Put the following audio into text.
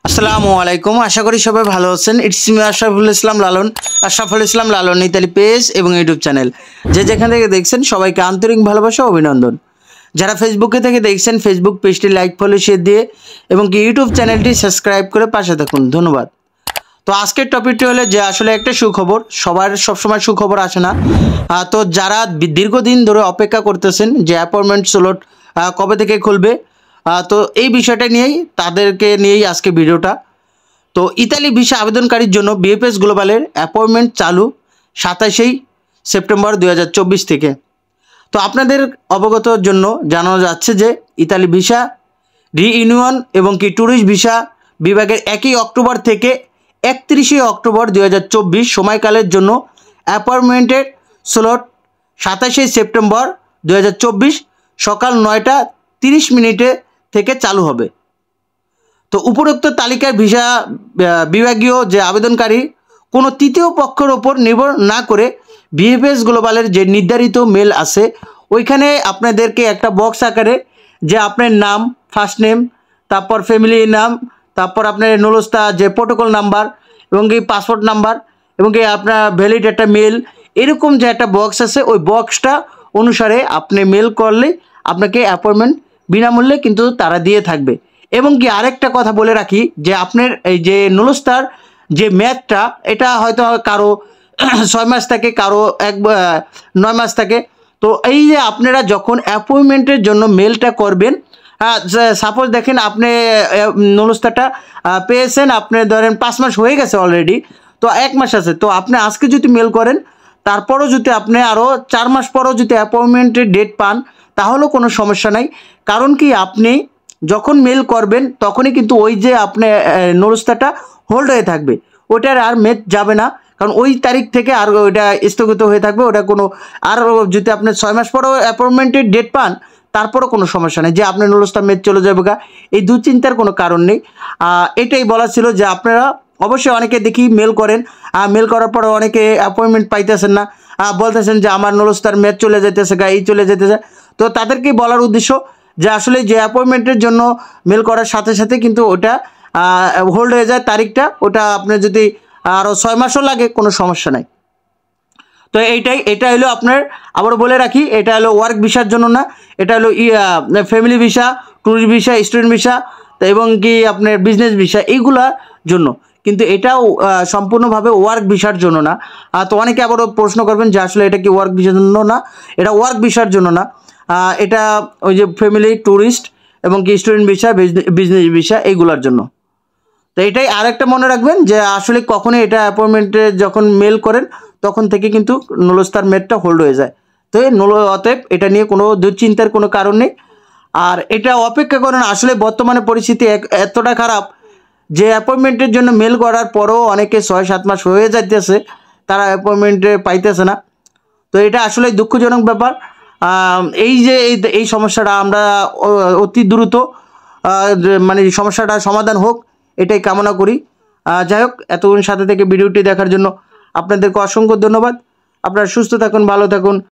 আসসালামু আলাইকুম। আশা করি সবাই ভালো আছেন। It's me Ashraful Islam Lalon Italy page এবং ইউটিউব চ্যানেল যে যেখান থেকে দেখছেন সবাইকে আন্তরিক ভালোবাসা ও অভিনন্দন। যারা ফেসবুকে থেকে দেখছেন ফেসবুক পেজটি লাইক ফলো শেয়ার দিয়ে এবং কি ইউটিউব চ্যানেলটি সাবস্ক্রাইব করে পাশে থাকুন। ধন্যবাদ। তো আজকের টপিকটি হলো যে আসলে একটা সুখবর, সবার সবসময় সুখবর আসে না। তো যারা দীর্ঘদিন ধরে অপেক্ষা করতেছেন যে অ্যাপয়েন্টমেন্ট স্লট কবে থেকে খুলবে, তো এই বিষয়টা নিয়েই তাদেরকে নিয়েই আজকে ভিডিওটা। তো ইতালি ভিসা আবেদনকারীর জন্য বিএফএস গ্লোবালের অ্যাপয়েন্টমেন্ট চালু 27 সেপ্টেম্বর 2024 থেকে। তো আপনাদের অবগতর জন্য জানানো যাচ্ছে যে ইতালি ভিসা রিইউনিয়ন এবং কি ট্যুরিস্ট ভিসা বিভাগের 1 অক্টোবর থেকে 31 অক্টোবর 2024 সময়কালের জন্য অ্যাপয়েন্টমেন্টের স্লট 27 সেপ্টেম্বর 2024 সকাল 9:30 থেকে চালু হবে। তো উপরোক্ত তালিকায় ভিসা বিভাগীয় যে আবেদনকারী কোনো তৃতীয় পক্ষের ওপর নির্ভর না করে বিএফএস গ্লোবালের যে নির্ধারিত মেল আছে ওইখানে আপনাদেরকে একটা বক্স আকারে যে আপনার নাম, ফার্স্ট নেম, তারপর ফ্যামিলি নাম, তারপর আপনার নুলস্তা যে প্রোটোকল নাম্বার এবং কি পাসপোর্ট নাম্বার এবং কি আপনার ভ্যালিড একটা মেল, এরকম যে একটা বক্স আছে ওই বক্সটা অনুসারে আপনি মেল করলে আপনাকে অ্যাপয়েন্টমেন্ট বিনামূল্যে কিন্তু তারা দিয়ে থাকবে। এবং কি আরেকটা কথা বলে রাখি যে আপনার এই যে নুলস্তার যে ম্যাথটা এটা হয়তো কারো 6 মাস থাকে, কারো 9 মাস থাকে। তো এই যে আপনারা যখন অ্যাপয়েন্টমেন্টের জন্য মেলটা করবেন, সাপোজ দেখেন আপনি নুলস্তাটা পেয়েছেন, আপনি ধরেন 5 মাস হয়ে গেছে অলরেডি, তো 1 মাস আছে। তো আপনি আজকে যদি মেল করেন তারপরও যদি আপনি আরও 4 মাস পরও যদি অ্যাপয়েন্টমেন্টের ডেট পান তাহলেও কোনো সমস্যা নাই। কারণ কি আপনি যখন মেল করবেন তখনই কিন্তু ওই যে আপনি নুলস্তাটা হোল্ড হয়ে থাকবে, ওইটার আর মেয়াদ যাবে না। কারণ ওই তারিখ থেকে আর ওইটা স্থগিত হয়ে থাকবে, ওটা কোনো আর যদি আপনি 6 মাস পরেও অ্যাপয়েন্টমেন্টের ডেট পান তারপরও কোনো সমস্যা নেই যে আপনার নুলস্তা মেয়াদ চলে যাবে গা, এই দুশ্চিন্তার কোনো কারণ নেই। এটাই বলা ছিল যে আপনারা অবশ্যই অনেকে দেখি মেল করেন, মেল করার পরে অনেকে অ্যাপয়েন্টমেন্ট পাইতেছেন না, বলতেছেন যে আমার নুলস্তার মেয়াদ চলে যেতেছে গা, এই চলে যেতেছে। তো তাদেরকেই বলার উদ্দেশ্য যে আসলে যে অ্যাপয়েন্টমেন্টের জন্য মেল করার সাথে সাথে কিন্তু ওটা হোল্ড হয়ে যায় তারিখটা, ওটা আপনি যদি আরও 6 মাসও লাগে কোনো সমস্যা নাই। তো এটা হলো আপনার, আবারও বলে রাখি, এটা হলো ওয়ার্ক ভিসার জন্য না, এটা হলো family visa, tourist visa, student visa এবং কি আপনার বিজনেস ভিসা এইগুলার জন্য, কিন্তু এটাও সম্পূর্ণভাবে ওয়ার্ক ভিসার জন্য না। তো অনেকে আবারও প্রশ্ন করবেন যে আসলে এটা কি ওয়ার্ক ভিসার জন্য না, এটা ওয়ার্ক ভিসার জন্য না, এটা ওই যে ফ্যামিলি, ট্যুরিস্ট এবং কি স্টুডেন্ট ভিসা, বিজনেস ভিসা এইগুলোর জন্য। তো এটাই আরেকটা মনে রাখবেন যে আসলে কখনই এটা অ্যাপয়েন্টমেন্টে যখন মেল করেন তখন থেকে কিন্তু নুলস্তার মেয়াদটা হোল্ড হয়ে যায়। তো অতএব এটা নিয়ে কোনো দুশ্চিন্তার কোনো কারণ নেই। আর এটা অপেক্ষা করেন, আসলে বর্তমানে পরিস্থিতি এতটা খারাপ যে অ্যাপয়েন্টমেন্টের জন্য মেল করার পরও অনেকে 6-7 মাস হয়ে যাইতেছে, তারা অ্যাপয়েন্টমেন্টে পাইতেছে না। তো এটা আসলে দুঃখজনক ব্যাপার। এই যে এই সমস্যাটা আমরা অতি দ্রুত মানে সমস্যাটা সমাধান হোক এটাই কামনা করি। যাই হোক, এতক্ষণ সাথে থেকে ভিডিওটি দেখার জন্য আপনাদেরকে অসংখ্য ধন্যবাদ। আপনারা সুস্থ থাকুন, ভালো থাকুন,